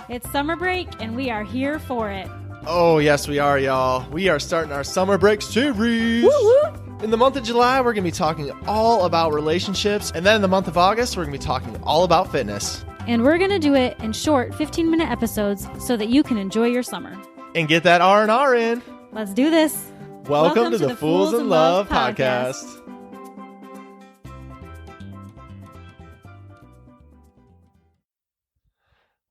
It's summer break, and we are here for it. Oh, yes, we are, y'all. We are starting our summer break series. Woo-woo. In the month of July, we're going to be talking all about relationships. And then in the month of August, we're going to be talking all about fitness. And we're going to do it in short 15-minute episodes so that you can enjoy your summer. And get that R&R in. Let's do this. Welcome to the Fools in Love podcast.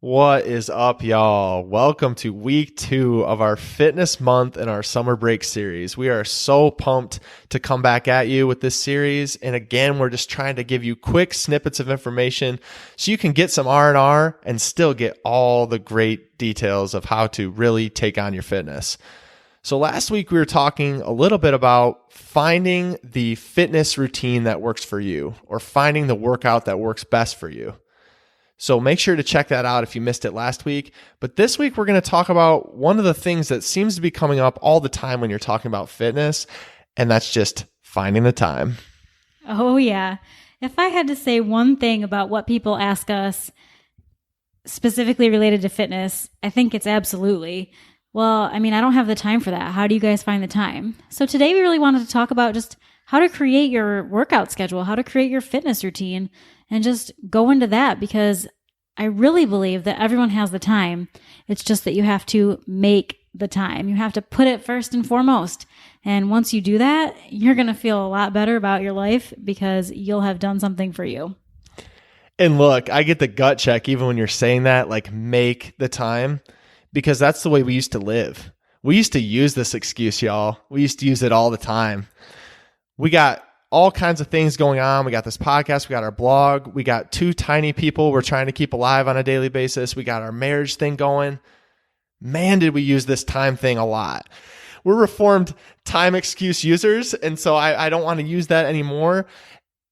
What is up, y'all? Welcome to week 2 of our fitness month and our summer break series. We are so pumped to come back at you with this series. And again, we're just trying to give you quick snippets of information so you can get some R&R and still get all the great details of how to really take on your fitness. So last week we were talking a little bit about finding the fitness routine that works for you, or finding the workout that works best for you. So make sure to check that out if you missed it last week. But this week, we're going to talk about one of the things that seems to be coming up all the time when you're talking about fitness, and that's just finding the time. Oh, yeah. If I had to say one thing about what people ask us specifically related to fitness, I think it's absolutely, well, I don't have the time for that. How do you guys find the time? So today we really wanted to talk about just how to create your workout schedule, how to create your fitness routine, and just go into that, because I really believe that everyone has the time. It's just that you have to make the time. You have to put it first and foremost. And once you do that, you're going to feel a lot better about your life because you'll have done something for you. And look, I get the gut check even when you're saying that, like, make the time, because that's the way we used to live. We used to use this excuse, y'all. We used to use it all the time. We got all kinds of things going on. We got this podcast. We got our blog. We got 2 tiny people we're trying to keep alive on a daily basis. We got our marriage thing going. Man, did we use this time thing a lot. We're reformed time excuse users, and so I don't want to use that anymore.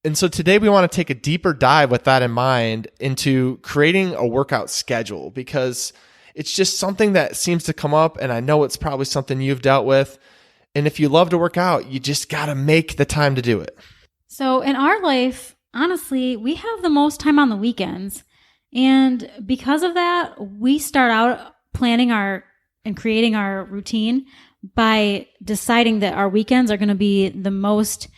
And so today we want to take a deeper dive with that in mind into creating a workout schedule, because it's just something that seems to come up, and I know it's probably something you've dealt with. And if you love to work out, you just got to make the time to do it. So in our life, honestly, we have the most time on the weekends. And because of that, we start out planning and creating our routine by deciding that our weekends are going to be the most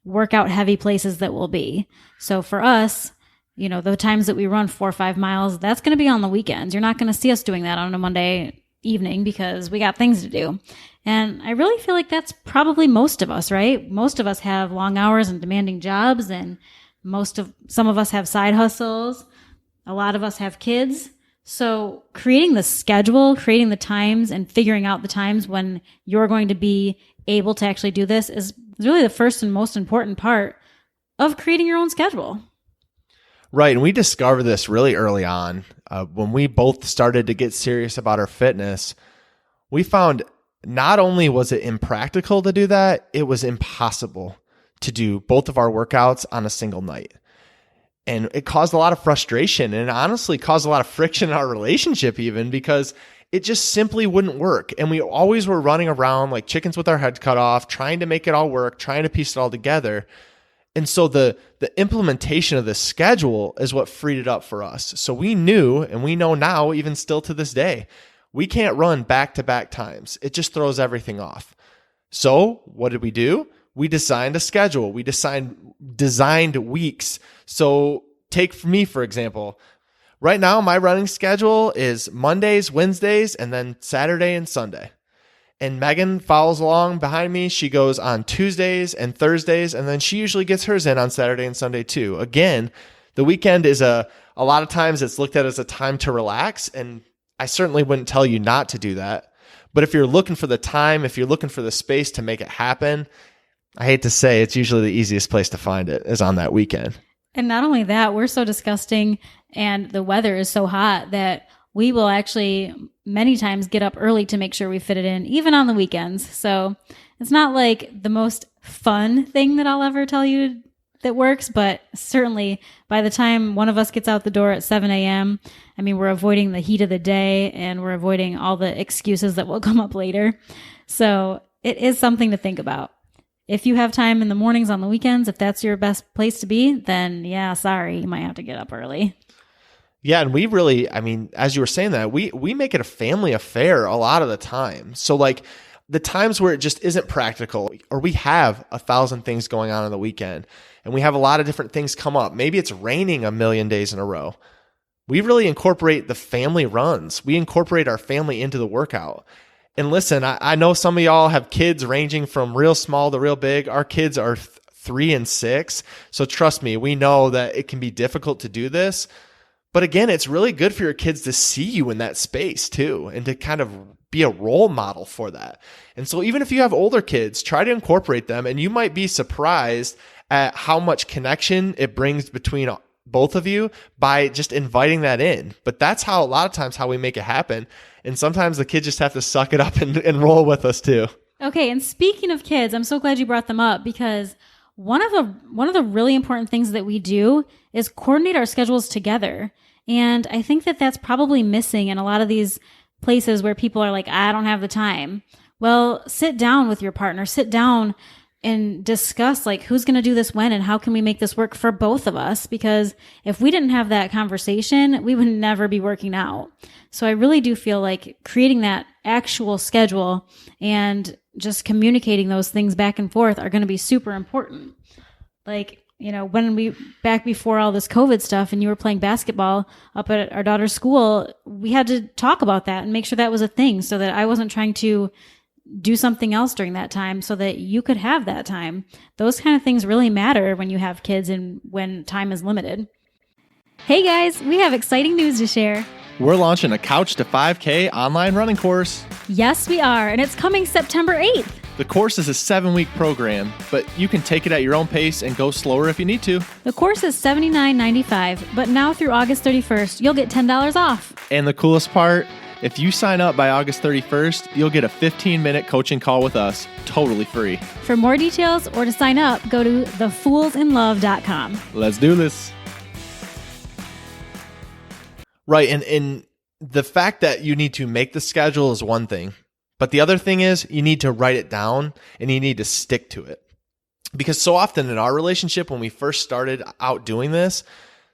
workout heavy places that we'll be. So for us, the times that we run 4 or 5 miles, that's going to be on the weekends. You're not going to see us doing that on a Monday evening because we got things to do. And I really feel like that's probably most of us, right? Most of us have long hours and demanding jobs, and some of us have side hustles. A lot of us have kids. So creating the schedule, creating the times, and figuring out the times when you're going to be able to actually do this is really the first and most important part of creating your own schedule. Right. And we discovered this really early on. When we both started to get serious about our fitness, we found not only was it impractical to do that, it was impossible to do both of our workouts on a single night. And it caused a lot of frustration, and honestly caused a lot of friction in our relationship even, because it just simply wouldn't work. And we always were running around like chickens with our heads cut off, trying to make it all work, trying to piece it all together. And so the implementation of this schedule is what freed it up for us. So we knew, and we know now, even still to this day, we can't run back-to-back times. It just throws everything off. So what did we do? We designed a schedule. We designed weeks. So take me, for example. Right now, my running schedule is Mondays, Wednesdays, and then Saturday and Sunday. And Megan follows along behind me. She goes on Tuesdays and Thursdays, and then she usually gets hers in on Saturday and Sunday too. Again, the weekend is a lot of times it's looked at as a time to relax, and I certainly wouldn't tell you not to do that. But if you're looking for the time, if you're looking for the space to make it happen, I hate to say it's usually the easiest place to find it is on that weekend. And not only that, we're so disgusting and the weather is so hot that we will actually many times get up early to make sure we fit it in, even on the weekends. So it's not like the most fun thing that I'll ever tell you that works, but certainly by the time one of us gets out the door at 7 a.m., we're avoiding the heat of the day and we're avoiding all the excuses that will come up later. So it is something to think about. If you have time in the mornings on the weekends, if that's your best place to be, then yeah, sorry, you might have to get up early. Yeah, and we really, I mean, as you were saying that, we make it a family affair a lot of the time. So like the times where it just isn't practical, or we have 1,000 things going on the weekend and we have a lot of different things come up. Maybe it's raining a million days in a row. We really incorporate the family runs. We incorporate our family into the workout. And listen, I know some of y'all have kids ranging from real small to real big. Our kids are 3 and 6. So trust me, we know that it can be difficult to do this. But again, it's really good for your kids to see you in that space too, and to kind of be a role model for that. And so even if you have older kids, try to incorporate them, and you might be surprised at how much connection it brings between both of you by just inviting that in. But that's how a lot of times how we make it happen. And sometimes the kids just have to suck it up and roll with us too. Okay. And speaking of kids, I'm so glad you brought them up, because one of the really important things that we do is coordinate our schedules together. And I think that that's probably missing in a lot of these places where people are like, I don't have the time. Well, sit down with your partner, sit down and discuss like who's going to do this when and how can we make this work for both of us? Because if we didn't have that conversation, we would never be working out. So I really do feel like creating that actual schedule and just communicating those things back and forth are going to be super important. Like, you know, back before all this COVID stuff and you were playing basketball up at our daughter's school, we had to talk about that and make sure that was a thing so that I wasn't trying to do something else during that time so that you could have that time. Those kind of things really matter when you have kids and when time is limited. Hey guys, we have exciting news to share. We're launching a Couch to 5K online running course. Yes, we are, and it's coming September 8th. The course is a 7-week program, but you can take it at your own pace and go slower if you need to. The course is $79.95, but now through August 31st, you'll get $10 off. And the coolest part, if you sign up by August 31st, you'll get a 15-minute coaching call with us, totally free. For more details or to sign up, go to thefoolsinlove.com. Let's do this. Right, and the fact that you need to make the schedule is one thing, but the other thing is you need to write it down and you need to stick to it. Because so often in our relationship, when we first started out doing this,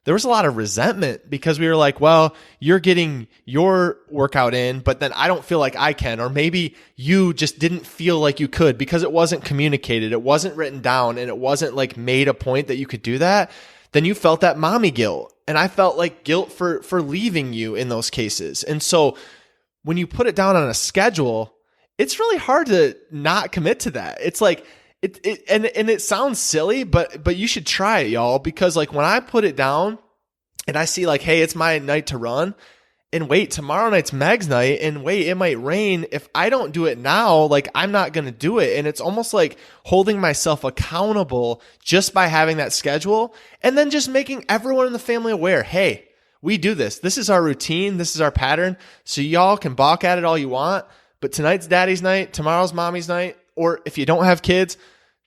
there was a lot of resentment because we were like, well, you're getting your workout in, but then I don't feel like I can. Or maybe you just didn't feel like you could because it wasn't communicated. It wasn't written down and it wasn't like made a point that you could do that. Then you felt that mommy guilt. And I felt like guilt for leaving you in those cases. And so when you put it down on a schedule, it's really hard to not commit to that. It's like, and it sounds silly, but you should try it, y'all, because like when I put it down and I see like, hey, it's my night to run, and wait, tomorrow night's Meg's night, and wait, it might rain. If I don't do it now, like I'm not going to do it. And it's almost like holding myself accountable just by having that schedule, and then just making everyone in the family aware, hey, we do this. This is our routine. This is our pattern. So y'all can balk at it all you want, but tonight's daddy's night, tomorrow's mommy's night, or if you don't have kids,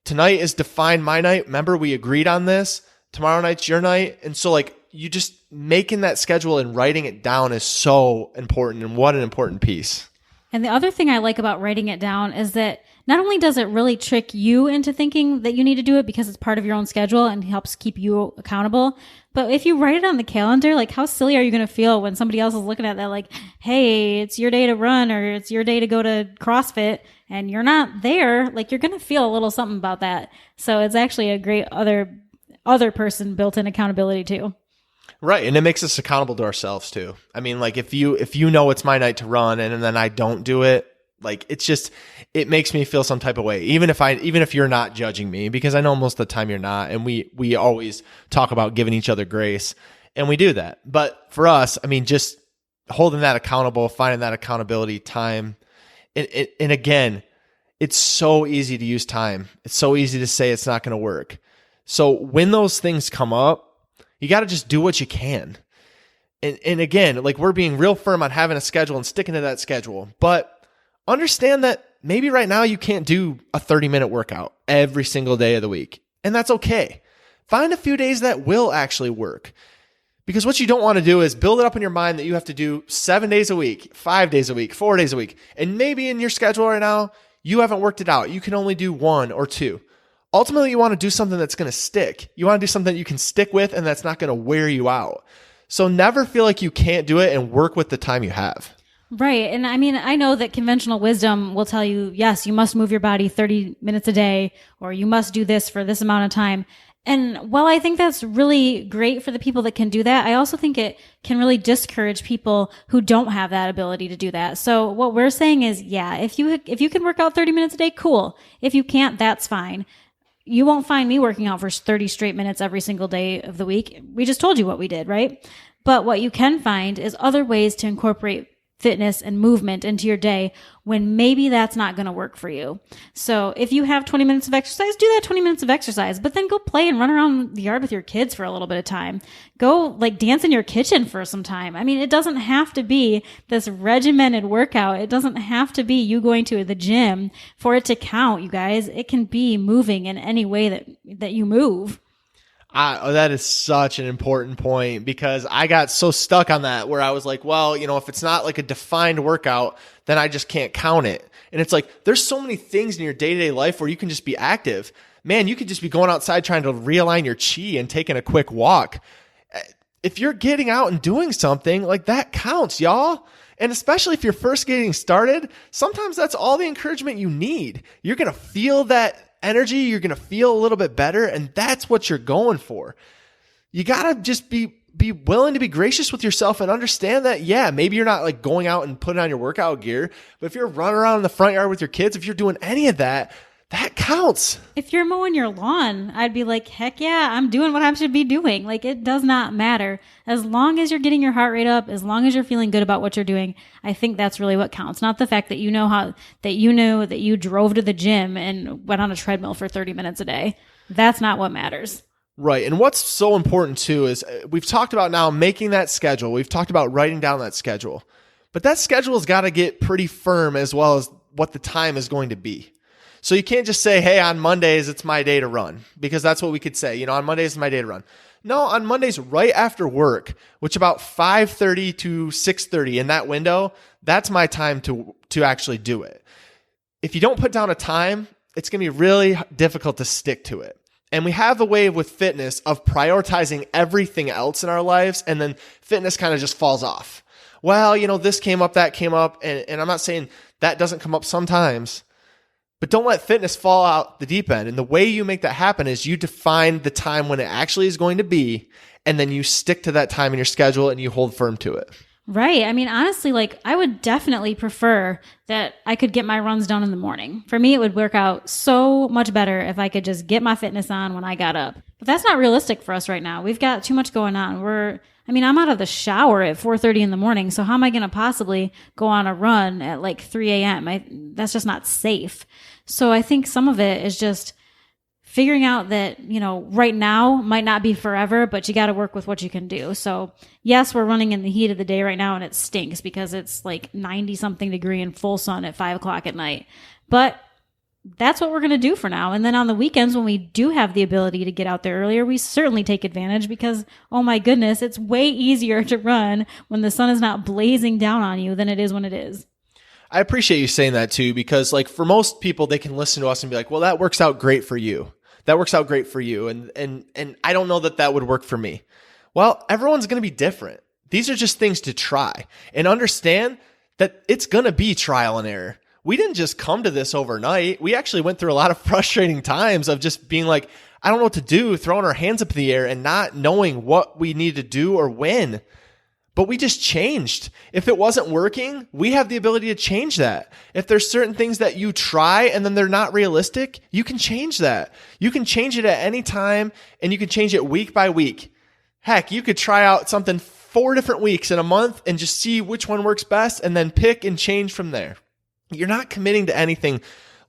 tonight is define my night. Remember, we agreed on this. Tomorrow night's your night. And so like you just making that schedule and writing it down is so important. And what an important piece. And the other thing I like about writing it down is that not only does it really trick you into thinking that you need to do it because it's part of your own schedule and helps keep you accountable, but if you write it on the calendar, like how silly are you going to feel when somebody else is looking at that like, hey, it's your day to run or it's your day to go to CrossFit and you're not there, like you're going to feel a little something about that. So it's actually a great other person built-in accountability too. Right. And it makes us accountable to ourselves too. I mean, like if you know it's my night to run and then I don't do it, like it makes me feel some type of way, even if you're not judging me, because I know most of the time you're not. And we always talk about giving each other grace, and we do that. But for us, I mean, just holding that accountable, finding that accountability time. And again, it's so easy to use time. It's so easy to say it's not going to work. So when those things come up, you got to just do what you can. And again, like we're being real firm on having a schedule and sticking to that schedule, but understand that maybe right now you can't do a 30-minute workout every single day of the week. And that's okay. Find a few days that will actually work. Because what you don't want to do is build it up in your mind that you have to do 7 days a week, 5 days a week, 4 days a week. And maybe in your schedule right now, you haven't worked it out. You can only do 1 or 2. Ultimately, you want to do something that's going to stick. You want to do something that you can stick with and that's not going to wear you out. So never feel like you can't do it and work with the time you have. Right. And I mean, I know that conventional wisdom will tell you, yes, you must move your body 30 minutes a day, or you must do this for this amount of time. And while I think that's really great for the people that can do that, I also think it can really discourage people who don't have that ability to do that. So what we're saying is, yeah, if you can work out 30 minutes a day, cool. If you can't, that's fine. You won't find me working out for 30 straight minutes every single day of the week. We just told you what we did, right? But what you can find is other ways to incorporate fitness and movement into your day when maybe that's not going to work for you. So if you have 20 minutes of exercise, do that 20 minutes of exercise, but then go play and run around the yard with your kids for a little bit of time. Go like dance in your kitchen for some time. I mean, it doesn't have to be this regimented workout. It doesn't have to be you going to the gym for it to count, you guys. It can be moving in any way that you move. That is such an important point, because I got so stuck on that where I was like, well, if it's not like a defined workout, then I just can't count it. And it's like, there's so many things in your day-to-day life where you can just be active. Man, you could just be going outside trying to realign your chi and taking a quick walk. If you're getting out and doing something, like that counts, y'all. And especially if you're first getting started, sometimes that's all the encouragement you need. You're going to feel that energy, you're going to feel a little bit better, and that's what you're going for. You got to just be willing to be gracious with yourself and understand that, yeah, maybe you're not like going out and putting on your workout gear, but if you're running around in the front yard with your kids, if you're doing any of that, that counts. If you're mowing your lawn, I'd be like, heck yeah, I'm doing what I should be doing. Like, it does not matter. As long as you're getting your heart rate up, as long as you're feeling good about what you're doing, I think that's really what counts. Not the fact that you know that you drove to the gym and went on a treadmill for 30 minutes a day. That's not what matters. Right. And what's so important too is we've talked about now making that schedule. We've talked about writing down that schedule. But that schedule has got to get pretty firm, as well as what the time is going to be. So you can't just say, hey, on Mondays, it's my day to run, because that's what we could say. On Mondays, it's my day to run. No, on Mondays, right after work, which about 5:30 to 6:30 in that window, that's my time to actually do it. If you don't put down a time, it's going to be really difficult to stick to it. And we have a way with fitness of prioritizing everything else in our lives, and then fitness kind of just falls off. Well, this came up, that came up, and I'm not saying that doesn't come up sometimes. But don't let fitness fall out the deep end. And the way you make that happen is you define the time when it actually is going to be, and then you stick to that time in your schedule and you hold firm to it. Right. I mean, honestly, I would definitely prefer that I could get my runs done in the morning. For me, it would work out so much better if I could just get my fitness on when I got up. But that's not realistic for us right now. We've got too much going on. I'm out of the shower at 4:30 in the morning. So how am I going to possibly go on a run at like 3 a.m.? That's just not safe. So I think some of it is just figuring out that, right now might not be forever, but you got to work with what you can do. So yes, we're running in the heat of the day right now, and it stinks because it's like 90 something degree in full sun at 5 o'clock at night. But that's what we're going to do for now. And then on the weekends, when we do have the ability to get out there earlier, we certainly take advantage, because, oh my goodness, it's way easier to run when the sun is not blazing down on you than it is when it is. I appreciate you saying that too, because for most people, they can listen to us and be like, well, that works out great for you. That works out great for you. And I don't know that would work for me. Well, everyone's going to be different. These are just things to try, and understand that it's going to be trial and error. We didn't just come to this overnight. We actually went through a lot of frustrating times of just being like, I don't know what to do, throwing our hands up in the air and not knowing what we need to do or when. But we just changed. If it wasn't working, we have the ability to change that. If there's certain things that you try and then they're not realistic, you can change that. You can change it at any time, and you can change it week by week. Heck, you could try out something 4 different weeks in a month and just see which one works best, and then pick and change from there. You're not committing to anything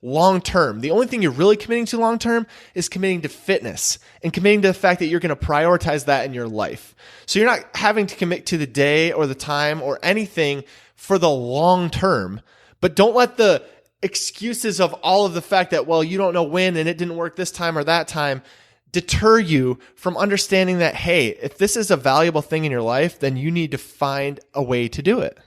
long term. The only thing you're really committing to long term is committing to fitness and committing to the fact that you're going to prioritize that in your life. So you're not having to commit to the day or the time or anything for the long term, but don't let the excuses of all of the fact that, well, you don't know when and it didn't work this time or that time, deter you from understanding that, hey, if this is a valuable thing in your life, then you need to find a way to do it.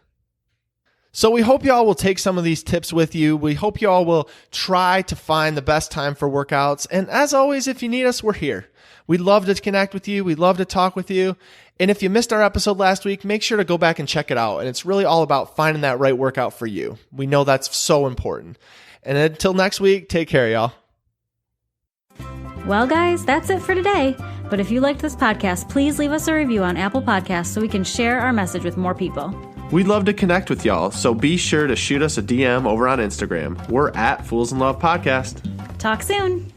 So we hope y'all will take some of these tips with you. We hope y'all will try to find the best time for workouts. And as always, if you need us, we're here. We'd love to connect with you. We'd love to talk with you. And if you missed our episode last week, make sure to go back and check it out. And it's really all about finding that right workout for you. We know that's so important. And until next week, take care, y'all. Well, guys, that's it for today. But if you liked this podcast, please leave us a review on Apple Podcasts so we can share our message with more people. We'd love to connect with y'all, so be sure to shoot us a DM over on Instagram. We're at Fools in Love Podcast. Talk soon.